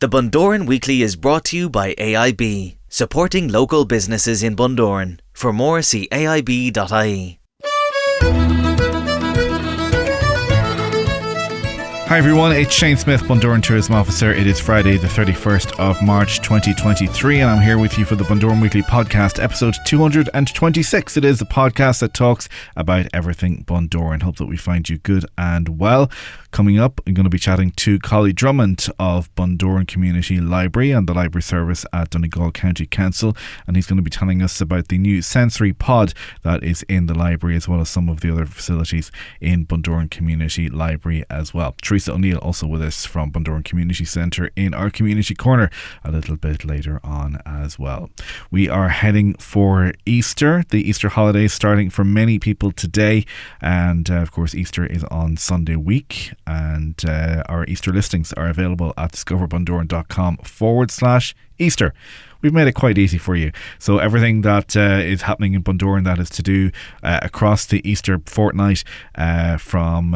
The Bundoran Weekly is brought to you by AIB, supporting local businesses in Bundoran. For more, see aib.ie. Hi everyone, it's Shane Smyth, Bundoran Tourism Officer. It is Friday the 31st of March 2023 and I'm here with you for the Bundoran Weekly Podcast, episode 226. It is the podcast that talks about everything Bundoran. Hope that we find you good and well. Coming up, I'm going to be chatting to Collie Drummond of Bundoran Community Library and the Library Service at Donegal County Council, and he's going to be telling us about the new sensory pod that is in the library, as well as some of the other facilities in Bundoran Community Library as well. Teresa O'Neill also with us from Bundoran Community Centre in our Community Corner a little bit later on as well. We are heading for Easter, the Easter holidays starting for many people today, and of course Easter is on Sunday week. And our Easter listings are available at discoverbundoran.com/Easter. We've made it quite easy for you. So everything that is happening in Bundoran that is to do across the Easter fortnight from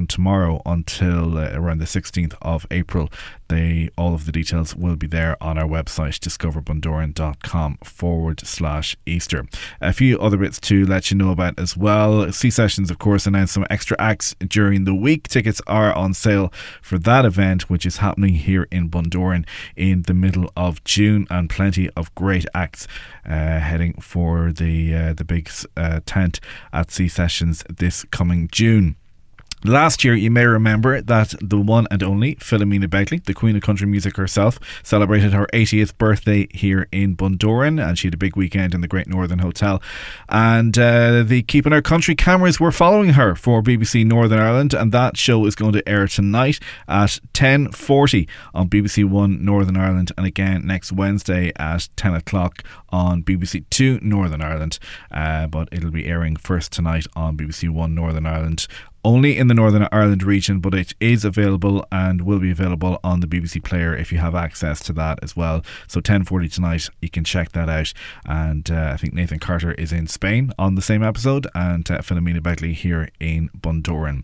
tomorrow until around the 16th of April, all of the details will be there on our website, discoverbundoran.com/Easter. A few other bits to let you know about as well. C Sessions, of course, announced some extra acts during the week. Tickets are on sale for that event, which is happening here in Bundoran in the middle of June, and plenty of great acts heading for the big tent at C Sessions this coming June. Last year, you may remember that the one and only Philomena Begley, the Queen of Country Music herself, celebrated her 80th birthday here in Bundoran, and she had a big weekend in the Great Northern Hotel. And the Keeping Our Country cameras were following her for BBC Northern Ireland, and that show is going to air tonight at 10:40 on BBC One Northern Ireland, and again next Wednesday at 10 o'clock on BBC Two Northern Ireland. But it'll be airing first tonight on BBC One Northern Ireland, only in the Northern Ireland region, but it is available and will be available on the BBC Player if you have access to that as well. So 10:40 tonight, you can check that out. And I think Nathan Carter is in Spain on the same episode, and Philomena Begley here in Bundoran.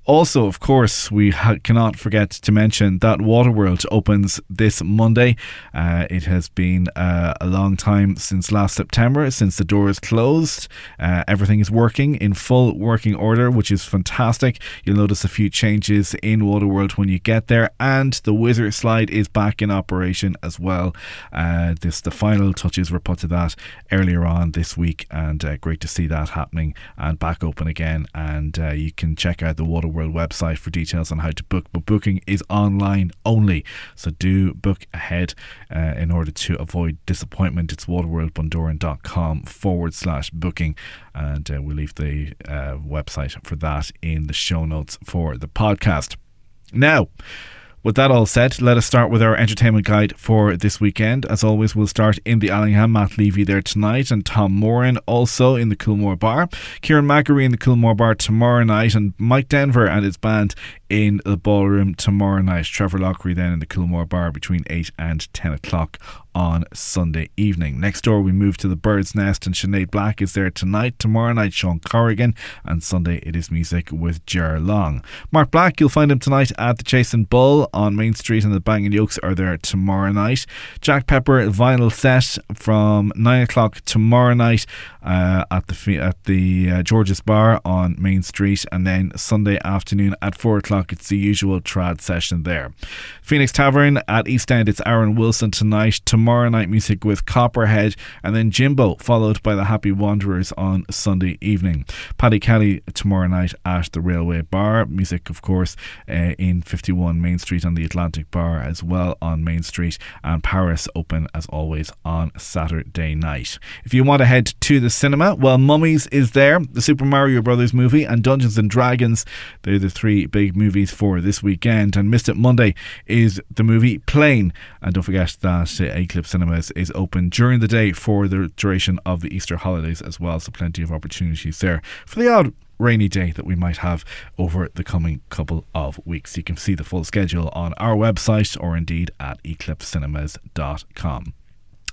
Also, of course, we cannot forget to mention that Waterworld opens this Monday. It has been a long time since last September, since the doors closed. Everything is working in full working order, which is fantastic. You'll notice a few changes in Waterworld when you get there, and the Wizard Slide is back in operation as well. The final touches were put to that earlier on this week, and great to see that happening and back open again. And you can check out the Waterworld website for details on how to book, but booking is online only, so do book ahead in order to avoid disappointment. It's waterworldbundoran.com/booking, and we'll leave the website for that in the show notes for the podcast. Now, with that all said, let us start with our entertainment guide for this weekend. As always, we'll start in the Allingham. Matt Levy there tonight, and Tom Moran also in the Coolmore Bar. Kieran Mackery in the Coolmore Bar tomorrow night, and Mike Denver and his band in the Ballroom tomorrow night. Trevor Lockery then in the Coolmore Bar between 8 and 10 o'clock on Sunday evening. Next door we move to the Bird's Nest, and Sinead Black is there tonight. Tomorrow night Sean Corrigan, and Sunday it is music with Ger Long. Mark Black, you'll find him tonight at the Chase and Bull on Main Street, and the Bang and Yolks are there tomorrow night. Jack Pepper vinyl set from 9 o'clock tomorrow night at the George's Bar on Main Street, and then Sunday afternoon at 4 o'clock it's the usual trad session there. Phoenix Tavern at East End, it's Aaron Wilson tonight. Tomorrow night music with Copperhead, and then Jimbo, followed by the Happy Wanderers on Sunday evening. Paddy Kelly tomorrow night at the Railway Bar. Music, of course, in 51 Main Street on the Atlantic Bar as well on Main Street, and Paris open as always on Saturday night. If you want to head to the cinema, well, Mummies is there, the Super Mario Brothers movie, and Dungeons and Dragons. They're the three big movies for this weekend. And Missed It Monday is the movie Plane. And don't forget that Eclipse Cinemas is open during the day for the duration of the Easter holidays as well, so plenty of opportunities there for the odd rainy day that we might have over the coming couple of weeks. You can see the full schedule on our website or indeed at eclipsecinemas.com.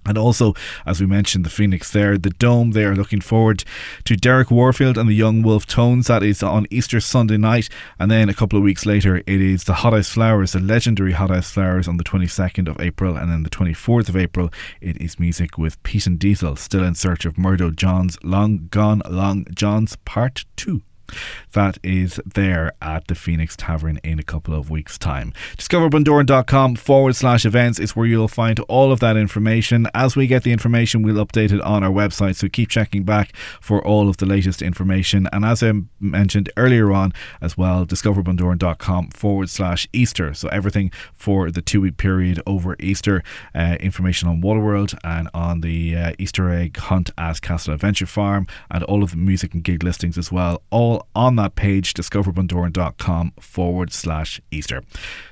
And also, as we mentioned, the Phoenix there, the Dome, they are looking forward to Derek Warfield and the Young Wolf Tones. That is on Easter Sunday night. And then a couple of weeks later, it is the Hot House Flowers, the legendary Hot House Flowers, on the 22nd of April. And then the 24th of April, it is music with Pete and Diesel, Still in Search of Murdo John's Long Gone Long John's Part 2. That is there at the Phoenix Tavern in a couple of weeks' time. discoverbundoran.com/events is where you'll find all of that information. As we get the information, we'll update it on our website, so keep checking back for all of the latest information. And as I mentioned earlier on as well, discoverbundoran.com/Easter, so everything for the 2-week period over Easter, information on Waterworld and on the Easter egg hunt at Castle Adventure Farm, and all of the music and gig listings as well, all on that page, discoverbundoran.com/Easter.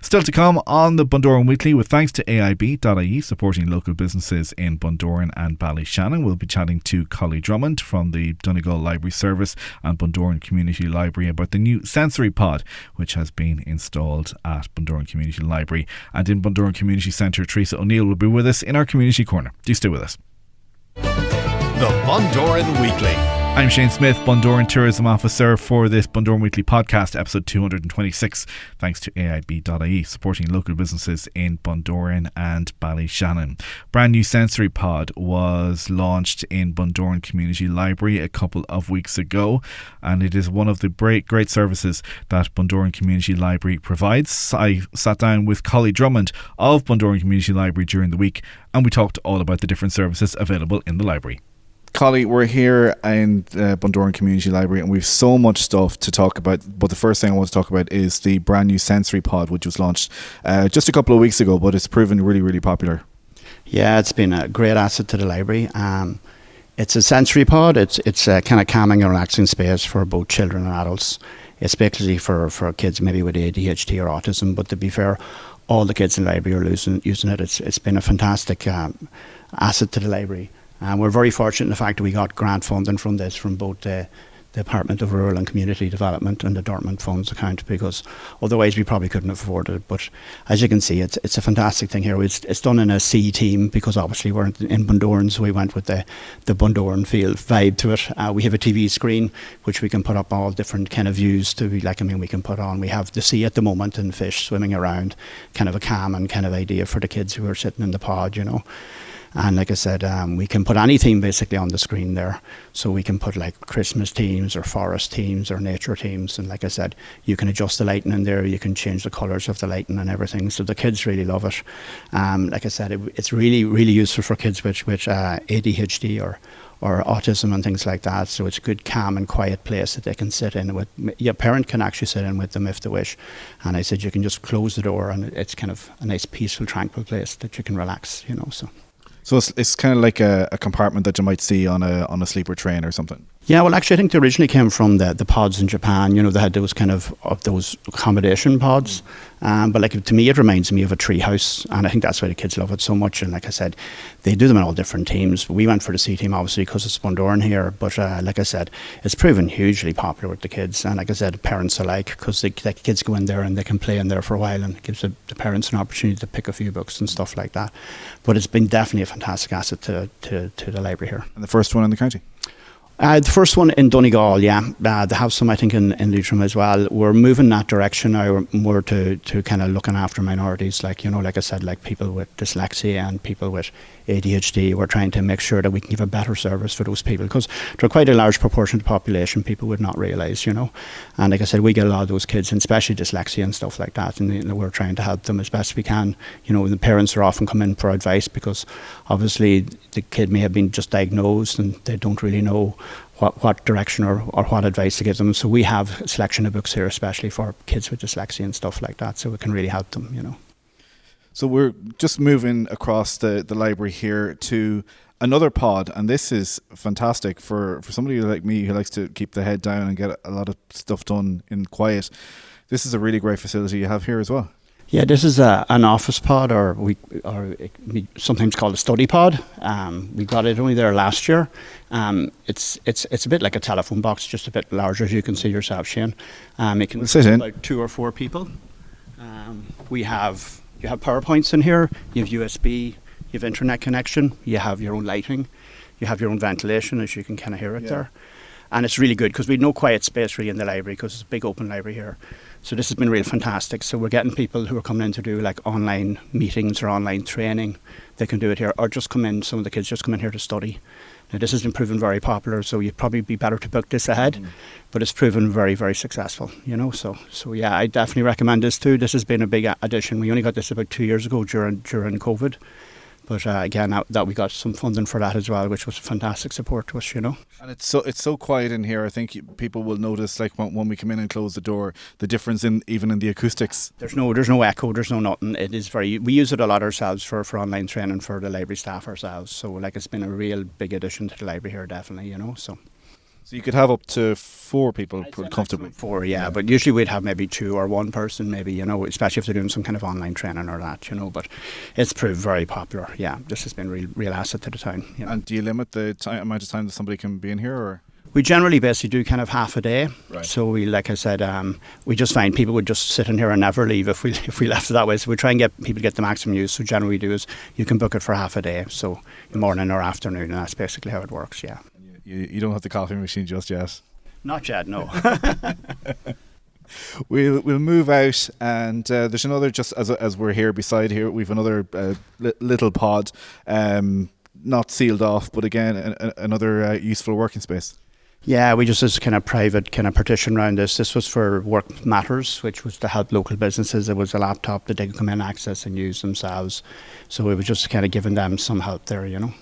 Still to come on the Bundoran Weekly, with thanks to AIB.ie supporting local businesses in Bundoran and Ballyshannon. We'll be chatting to Collie Drummond from the Donegal Library Service and Bundoran Community Library about the new sensory pod which has been installed at Bundoran Community Library. And in Bundoran Community Centre, Teresa O'Neill will be with us in our Community Corner. Do stay with us. The Bundoran Weekly. I'm Shane Smyth, Bundoran Tourism Officer for this Bundoran Weekly podcast, episode 226, thanks to AIB.ie, supporting local businesses in Bundoran and Ballyshannon. Brand new sensory pod was launched in Bundoran Community Library a couple of weeks ago, and it is one of the great services that Bundoran Community Library provides. I sat down with Collie Drummond of Bundoran Community Library during the week, and we talked all about the different services available in the library. Collie, we're here in Bundoran Community Library and we've so much stuff to talk about, but the first thing I want to talk about is the brand new sensory pod which was launched just a couple of weeks ago, but it's proven really, really popular. Yeah, it's been a great asset to the library. It's a sensory pod. It's a kind of calming and relaxing space for both children and adults. It's basically for kids maybe with ADHD or autism, but to be fair, all the kids in the library are using it. It's been a fantastic asset to the library. And we're very fortunate in the fact that we got grant funding from this from both the Department of Rural and Community Development and the Dortmund Funds account, because otherwise we probably couldn't have afforded it. But as you can see, it's a fantastic thing here. It's done in a C team because obviously we're in Bundoran, so we went with the Bundoran field vibe to it. We have a TV screen which we can put up all different kind of views to be like, we can put on. We have the sea at the moment and fish swimming around, kind of a calm and kind of idea for the kids who are sitting in the pod, And like I said, we can put any theme basically on the screen there. So we can put like Christmas themes or forest themes or nature themes. And like I said, you can adjust the lighting in there. You can change the colours of the lighting and everything. So the kids really love it. Like I said, it's really, really useful for kids with ADHD or autism and things like that. So it's a good, calm and quiet place that they can sit in with. Your parent can actually sit in with them if they wish. And I said you can just close the door and it's kind of a nice, peaceful, tranquil place that you can relax, So it's kind of like a compartment that you might see on a sleeper train or something. Yeah, well, actually, I think they originally came from the pods in Japan. They had those kind of those accommodation pods. But like to me, it reminds me of a tree house, and I think that's why the kids love it so much. And like I said, they do them in all different teams. We went for the C team, obviously, because it's Bundoran here. But like I said, it's proven hugely popular with the kids. And like I said, parents alike, because the kids go in there and they can play in there for a while, and it gives the parents an opportunity to pick a few books and stuff like that. But it's been definitely a fantastic asset to the library here. And the first one in the county? The first one in Donegal, yeah. They have some, I think, in Leitrim as well. We're moving that direction now more to kind of looking after minorities, like I said, like people with dyslexia and people with ADHD. We're trying to make sure that we can give a better service for those people, because they're quite a large proportion of the population people would not realise, And like I said, we get a lot of those kids, and especially dyslexia and stuff like that, and we're trying to help them as best we can. The parents are often come in for advice because obviously the kid may have been just diagnosed and they don't really know what direction or what advice to give them. So we have a selection of books here, especially for kids with dyslexia and stuff like that, so we can really help them, So we're just moving across the library here to another pod, and this is fantastic for somebody like me who likes to keep the head down and get a lot of stuff done in quiet. This is a really great facility you have here as well. Yeah, this is an office pod, or we sometimes called a study pod. We got it only there last year. It's a bit like a telephone box, just a bit larger, as you can see yourself, Shane. It can sit in about 2 or 4 people. You have PowerPoints in here. You have USB. You have internet connection, you have your own lighting, you have your own ventilation, as you can kind of hear it there. And it's really good because we have no quiet space really in the library because it's a big open library here. So this has been real fantastic. So we're getting people who are coming in to do like online meetings or online training. They can do it here, or just come in. Some of the kids just come in here to study. Now this has been proven very popular, so you'd probably be better to book this ahead. But it's proven very, very successful, you know. So yeah, I definitely recommend this too. This has been a big addition. We only got this about 2 years ago during COVID. But again, that we got some funding for that as well, which was fantastic support to us, you know. And it's so quiet in here. I think people will notice, like when we come in and close the door, the difference even in the acoustics. There's no echo. There's no nothing. It is we use it a lot ourselves for online training for the library staff ourselves. So like it's been a real big addition to the library here, definitely, you know. So you could have up to 4 people comfortably. 4, yeah, but usually we'd have maybe 2 or 1 person, maybe, you know, especially if they're doing some kind of online training or that, you know. But it's proved very popular. Yeah, this has been a real asset to the town. You know. And do you limit the amount of time that somebody can be in here, or? We generally basically do kind of half a day. Right. So we, like I said, we just find people would just sit in here and never leave if we left it that way. So we try and get people to get the maximum use. So generally we do is you can book it for half a day, so morning or afternoon, and that's basically how it works. Yeah. You don't have the coffee machine just yet. Not yet, no. We'll move out, and there's another, just as we're here beside here, we've another little pod, not sealed off, but again another useful working space. Yeah, we just as kind of private kind of partition around this. This was for Work Matters, which was to help local businesses. It was a laptop that they could come in, access and use themselves. So it was just kind of giving them some help there, you know.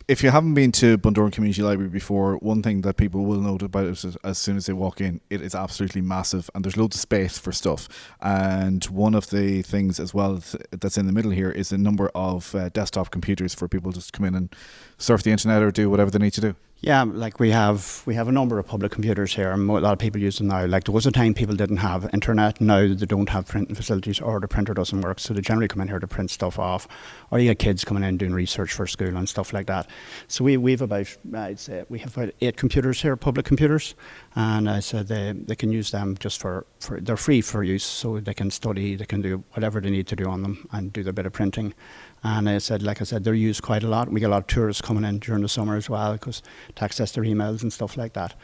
If you haven't been to Bundoran Community Library before, one thing that people will note about it is as soon as they walk in, it is absolutely massive and there's loads of space for stuff. And one of the things as well that's in the middle here is a number of desktop computers for people just to come in and surf the internet or do whatever they need to do. Yeah, like we have a number of public computers here, and a lot of people use them now. Like there was a time people didn't have internet. Now they don't have printing facilities, or the printer doesn't work, so they generally come in here to print stuff off. Or you get kids coming in doing research for school and stuff like that. So we've about, I'd say we have about 8 computers here, public computers, and I said they can use them just for they're free for use, so they can study, they can do whatever they need to do on them and do their bit of printing. And like I said, they're used quite a lot. We get a lot of tourists coming in during the summer as well, because to access their emails and stuff like that.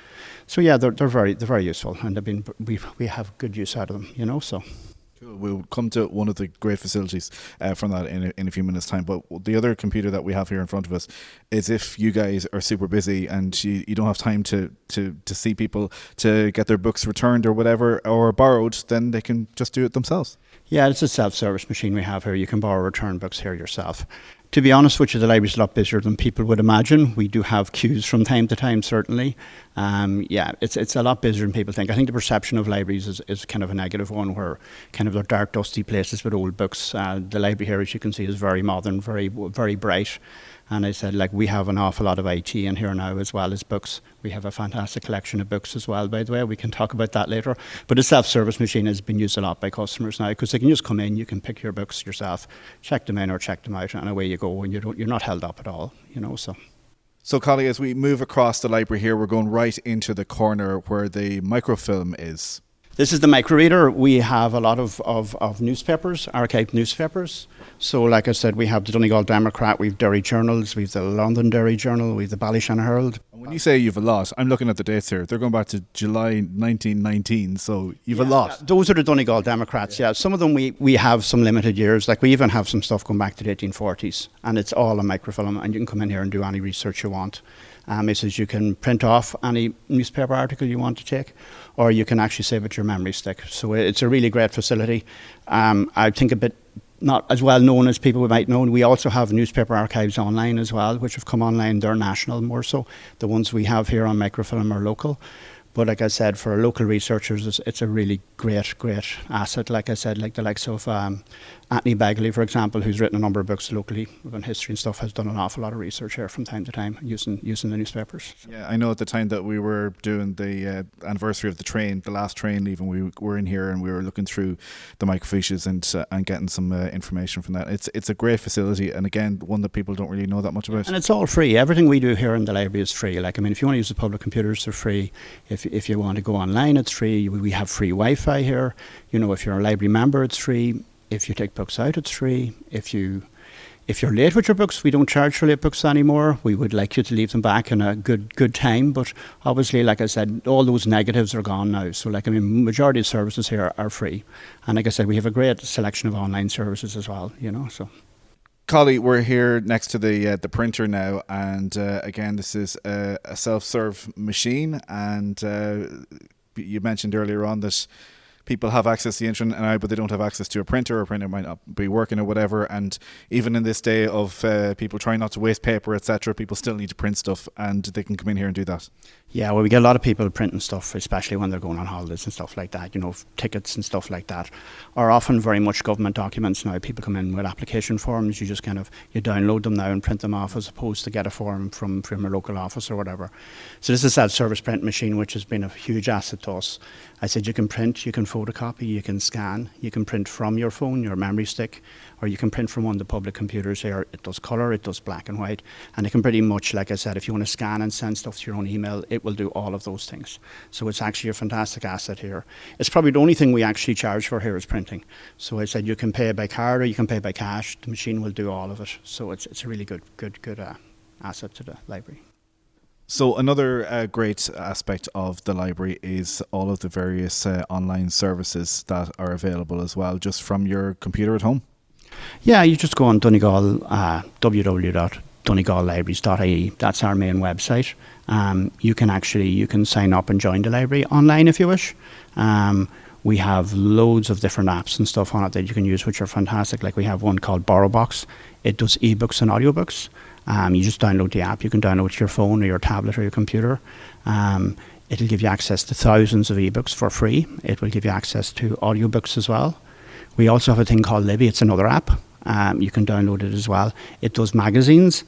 So yeah, they're very useful, and we have good use out of them, you know. So. Cool. We'll come to one of the great facilities from that in a few minutes' time. But the other computer that we have here in front of us is, if you guys are super busy and you don't have time to see people to get their books returned or whatever, or borrowed, then they can just do it themselves. Yeah, it's a self-service machine we have here. You can borrow or return books here yourself. To be honest with you, the library's a lot busier than people would imagine. We do have queues from time to time, certainly. It's a lot busier than people think. I think the perception of libraries is kind of a negative one, where kind of they're dark, dusty places with old books. The library here, as you can see, is very modern, very, very bright. And I said, like, we have an awful lot of IT in here now, as well as books. We have a fantastic collection of books as well, by the way. We can talk about that later. But the self-service machine has been used a lot by customers now, because they can just come in, you can pick your books yourself, check them in or check them out, and away you go, and you're not held up at all, you know. So, Collie, as we move across the library here, we're going right into the corner where the microfilm is. This is the microreader. We have a lot of newspapers, archived newspapers. So, like I said, we have the Donegal Democrat, we have Derry Journals, we have the Londonderry Journal, we have the Ballyshannon Herald. And when you say you've a lot, I'm looking at the dates here. They're going back to July 1919, so you've a lot. Yeah, those are the Donegal Democrats, yeah. Some of them we have some limited years. Like we even have some stuff going back to the 1840s, and it's all a microfilm, and you can come in here and do any research you want. It says you can print off any newspaper article you want to take, or you can actually save it to your memory stick. So it's a really great facility. I think a bit not as well known as people might know. We also have newspaper archives online as well, which have come online. They're national more so. The ones we have here on microfilm are local. But like I said, for local researchers, it's a really great asset. Like I said, like the likes of Anthony Bagley, for example, who's written a number of books locally on history and stuff, has done an awful lot of research here from time to time using the newspapers. Yeah, I know at the time that we were doing the anniversary of the last train leaving, we were in here and we were looking through the microfiches and getting some information from that. It's a great facility, and again, one that people don't really know that much about. And it's all free. Everything we do here in the library is free. Like, I mean, if you want to use the public computers, they're free. If you want to go online, it's free. We have free Wi-Fi here. You know, if you're a library member, it's free. If you take books out, it's free. If you If you're late with your books, we don't charge for late books anymore. We would like you to leave them back in a good time. But obviously, like I said, all those negatives are gone now. So, majority of services here are free. And like I said, we have a great selection of online services as well, so. Collie, we're here next to the printer now, and again, this is a self-serve machine, and you mentioned earlier on that people have access to the internet now, but they don't have access to a printer, or a printer might not be working or whatever. And even in this day of people trying not to waste paper, etc., people still need to print stuff, and they can come in here and do that. Yeah, well, we get a lot of people printing stuff, especially when they're going on holidays and stuff like that, tickets and stuff like that, are often very much government documents now. People come in with application forms. You just you download them now and print them off, as opposed to get a form from your local office or whatever. So this is a self-service print machine, which has been a huge asset to us. I said you can print, you can photocopy, you can scan, you can print from your phone, your memory stick, or you can print from one of the public computers here. It does colour, it does black and white, and it can pretty much, like I said, if you want to scan and send stuff to your own email, it will do all of those things. So it's actually a fantastic asset here. It's probably the only thing we actually charge for here is printing. So I said you can pay by card or you can pay by cash. The machine will do all of it. So it's a really good asset to the library. So another great aspect of the library is all of the various online services that are available as well, just from your computer at home. Yeah, you just go on Donegal, www.donegallibraries.ie. That's our main website. You can sign up and join the library online if you wish. We have loads of different apps and stuff on it that you can use, which are fantastic. Like we have one called BorrowBox. It does ebooks and audiobooks. You just download the app. You can download it to your phone or your tablet or your computer. It'll give you access to thousands of ebooks for free. It will give you access to audiobooks as well. We also have a thing called Libby. It's another app. You can download it as well. It does magazines,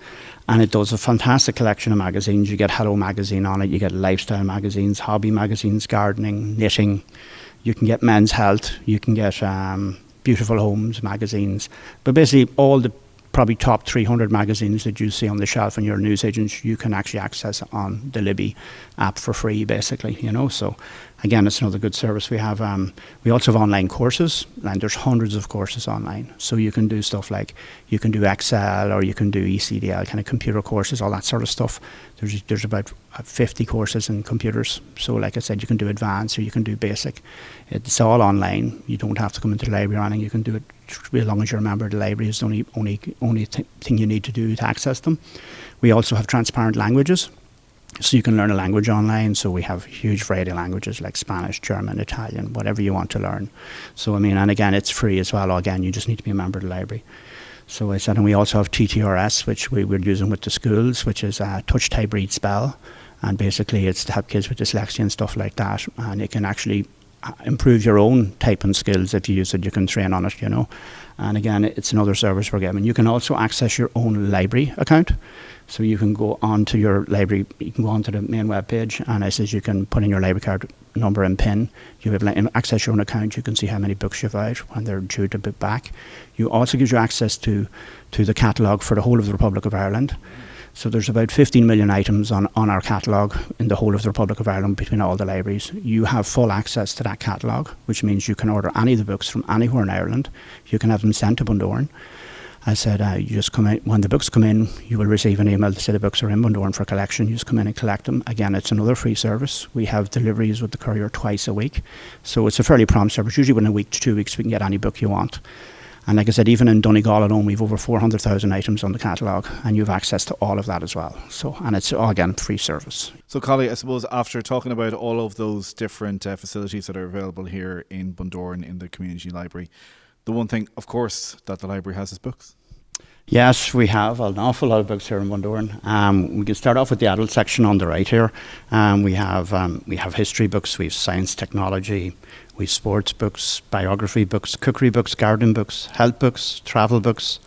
and it does a fantastic collection of magazines. You get Hello Magazine on it. You get lifestyle magazines, hobby magazines, gardening, knitting. You can get Men's Health. You can get Beautiful Homes magazines. But basically all the probably top 300 magazines that you see on the shelf in your newsagents, you can actually access on the Libby app for free, basically, So again, it's another good service we have. We also have online courses, and there's hundreds of courses online. So you can do stuff like, you can do Excel, or you can do ECDL, kind of computer courses, all that sort of stuff. There's about 50 courses in computers. So like I said, you can do advanced or you can do basic. It's all online. You don't have to come into the library or anything. You can do it as long as you're a member of the library. Is the only thing you need to do to access them. We also have transparent languages. So you can learn a language online. So we have a huge variety of languages like Spanish, German, Italian, whatever you want to learn. So and again, it's free as well. Again, you just need to be a member of the library. So I said, and we also have TTRS, which we're using with the schools, which is Touch, Type, Read, Spell. And basically it's to help kids with dyslexia and stuff like that. And it can actually improve your own typing skills. If you use it, you can train on it, And again, it's another service we're giving. You can also access your own library account. So you can go onto your library, you can go onto the main web page, and it says you can put in your library card number and PIN. You'll be able to access your own account. You can see how many books you've out, when they're due to be back. You also gives you access to the catalogue for the whole of the Republic of Ireland. So there's about 15 million items on our catalogue in the whole of the Republic of Ireland between all the libraries. You have full access to that catalogue, which means you can order any of the books from anywhere in Ireland. You can have them sent to Bundoran. I said, you just come in, when the books come in, you will receive an email to say the books are in Bundoran for collection. You just come in and collect them. Again, it's another free service. We have deliveries with the courier twice a week. So it's a fairly prompt service. Usually within a week to 2 weeks, we can get any book you want. And like I said, even in Donegal alone, we've over 400,000 items on the catalogue, and you have access to all of that as well. So, and it's, again, free service. So, Collie, I suppose after talking about all of those different facilities that are available here in Bundoran in the community library, the one thing, of course, that the library has is books. Yes, we have an awful lot of books here in Bundoran. We can start off with the adult section on the right here. We have history books, we have science, technology, we have sports books, biography books, cookery books, gardening books, health books, travel books.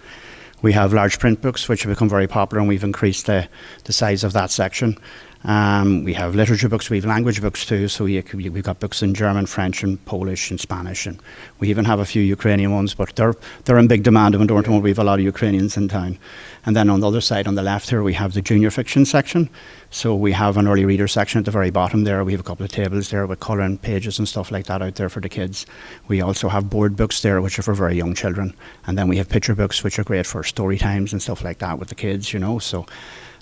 We have large print books, which have become very popular, and we've increased the size of that section. We have literature books, we have language books too, so we've got books in German, French and Polish and Spanish, and we even have a few Ukrainian ones, but they're in big demand in Bundoran. We have a lot of Ukrainians in town. And then on the other side, on the left here, we have the junior fiction section. So we have an early reader section at the very bottom there. We have a couple of tables there with colouring pages and stuff like that out there for the kids. We also have board books there, which are for very young children. And then we have picture books, which are great for story times and stuff like that with the kids, you know. So,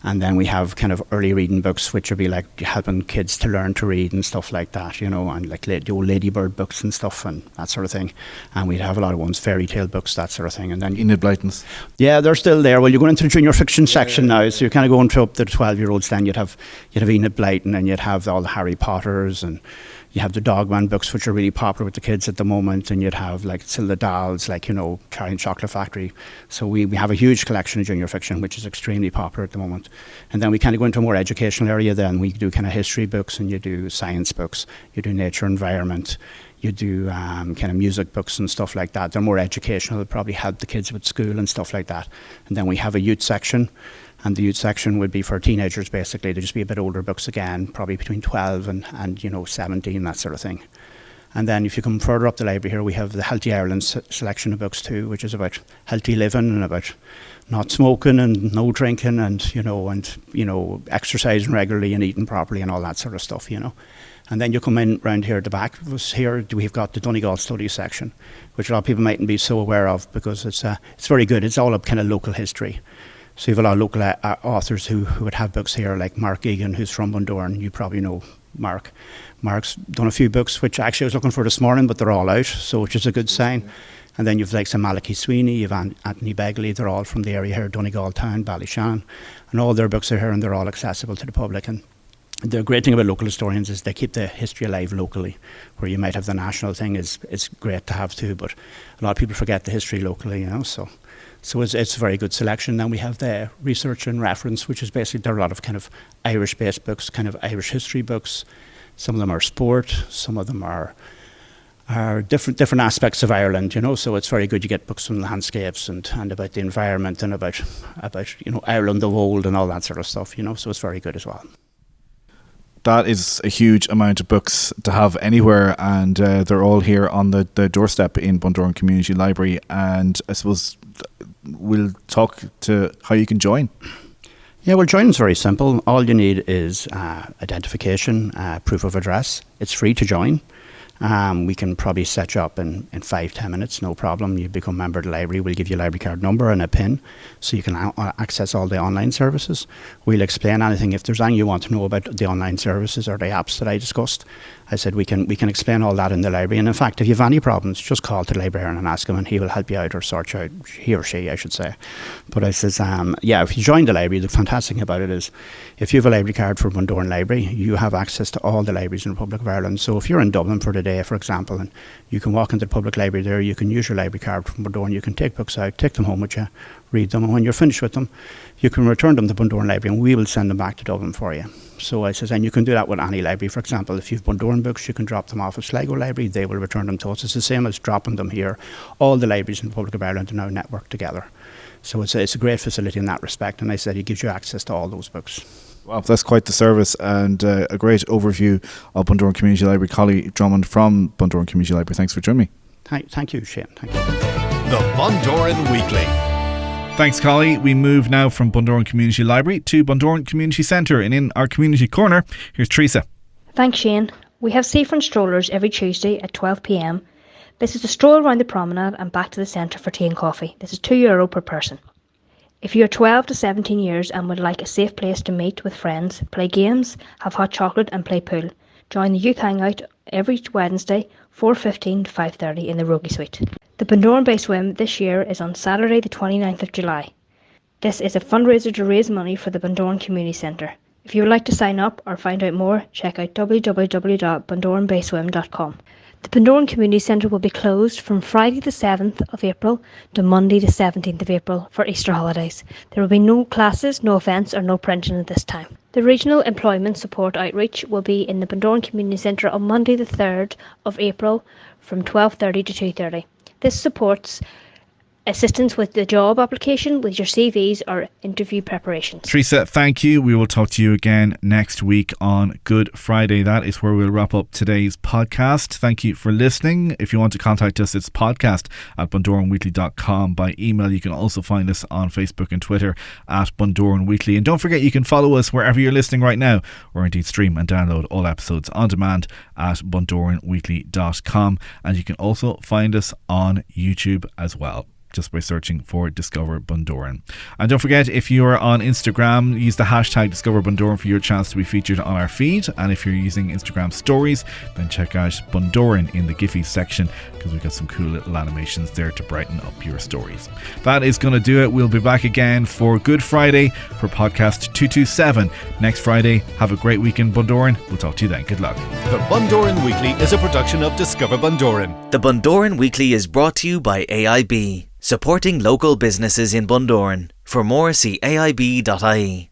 and then we have kind of early reading books, which would be like helping kids to learn to read and stuff like that, you know, and like the old Ladybird books and stuff and that sort of thing. And we'd have a lot of ones, fairy tale books, that sort of thing. And then Enid Blyton's. yeah, they're still there. Well, you're going into the junior fiction section now, so you're kind of going to up to the 12-year-olds. Then you'd have Enid Blyton, and you'd have all the Harry Potters, and you have the Dogman books, which are really popular with the kids at the moment, and you'd have like Silda Dolls, like, you know, Charlie and Chocolate Factory. So we have a huge collection of junior fiction, which is extremely popular at the moment. And then we kind of go into a more educational area. Then we do kind of history books, and you do science books, you do nature environment, you do kind of music books and stuff like that. They're more educational, probably help the kids with school and stuff like that. And then we have a youth section, and the youth section would be for teenagers basically. They'd just be a bit older books again, probably between 12 and you know, 17, that sort of thing. And then if you come further up the library here, we have the Healthy Ireland selection of books too, which is about healthy living and about not smoking and no drinking and you know, exercising regularly and eating properly and all that sort of stuff, you know. And then you come in round here at the back of us here, we've got the Donegal Studies section, which a lot of people mightn't be so aware of because it's very good. It's all up kind of local history. So you have a lot of local authors who would have books here, like Mark Egan, who's from Bundoran. You probably know Mark. Mark's done a few books, which actually I was looking for this morning, but they're all out, so which is a good sign. And then you've like some Malachy Sweeney, you've Anthony Begley, they're all from the area here, Donegal Town, Ballyshannon, and all their books are here and they're all accessible to the public. And the great thing about local historians is they keep the history alive locally, where you might have the national thing is great to have too, but a lot of people forget the history locally, you know, so it's a very good selection. Then we have the research and reference, which is basically, there are a lot of kind of Irish-based books, kind of Irish history books. Some of them are sport, some of them are different aspects of Ireland, you know, so it's very good. You get books on landscapes and about the environment and about you know, Ireland of old and all that sort of stuff, you know, so it's very good as well. That is a huge amount of books to have anywhere, and they're all here on the doorstep in Bundoran Community Library. And I suppose we'll talk to how you can join. Yeah, well, joining's very simple. All you need is identification, proof of address. It's free to join. We can probably set you up in 5-10 minutes, no problem. You become a member of the library. We'll give you a library card number and a PIN so you can access all the online services. We'll explain anything. If there's anything you want to know about the online services or the apps that I discussed, I said we can explain all that in the library. And in fact, if you have any problems, just call to the librarian and ask him and he will help you out, or sort you out, he or she, I should say. But I says, yeah, if you join the library, the fantastic thing about it is if you have a library card for Bundoran Library, you have access to all the libraries in the Republic of Ireland. So if you're in Dublin for the day, for example, and you can walk into the public library there, you can use your library card from Bundoran, you can take books out, take them home with you, read them, and when you're finished with them, you can return them to Bundoran Library and we will send them back to Dublin for you. So I says, and you can do that with any library. For example, if you've Bundoran books, you can drop them off at Sligo Library, they will return them to us. It's the same as dropping them here. All the libraries in the Republic of Ireland are now networked together. So it's a great facility in that respect, and I said it gives you access to all those books. Wow, that's quite the service, and a great overview of Bundoran Community Library. Collie Drummond from Bundoran Community Library, thanks for joining me. Thank you, Shane. Thank you. The Bundoran Weekly. Thanks, Collie. We move now from Bundoran Community Library to Bundoran Community Centre, and in our community corner, here's Teresa. Thanks, Shane. We have seafront strollers every Tuesday at 12 p.m. This is a stroll around the promenade and back to the centre for tea and coffee. This is €2 per person. If you are 12 to 17 years and would like a safe place to meet with friends, play games, have hot chocolate and play pool, join the Youth Hangout every Wednesday, 4:15 to 5:30 in the Rogie Suite. The Bundoran Bay Swim this year is on Saturday the 29th of July. This is a fundraiser to raise money for the Bundoran Community Centre. If you would like to sign up or find out more, check out www.bundoranbayswim.com. The Bundoran Community Centre will be closed from Friday the 7th of April to Monday the 17th of April for Easter holidays. There will be no classes, no events or no printing at this time. The Regional Employment Support Outreach will be in the Bundoran Community Centre on Monday the 3rd of April from 12:30 to 2:30. This supports assistance with the job application, with your CVs or interview preparations. Teresa, thank you. We will talk to you again next week on Good Friday. That is where we'll wrap up today's podcast. Thank you for listening. If you want to contact us, it's podcast@bundoranweekly.com. By email, you can also find us on Facebook and Twitter at Bundoran Weekly. And don't forget, you can follow us wherever you're listening right now, or indeed stream and download all episodes on demand at bundoranweekly.com. And you can also find us on YouTube as well, just by searching for Discover Bundoran. And don't forget, if you are on Instagram, use the hashtag Discover Bundoran for your chance to be featured on our feed. And if you're using Instagram stories, then check out Bundoran in the Giphy section, because we've got some cool little animations there to brighten up your stories. That is going to do it. We'll be back again for Good Friday for podcast 227 next Friday. Have a great weekend, Bundoran. We'll talk to you then. Good luck. The Bundoran Weekly is a production of Discover Bundoran. The Bundoran Weekly is brought to you by AIB, supporting local businesses in Bundoran. For more, see aib.ie.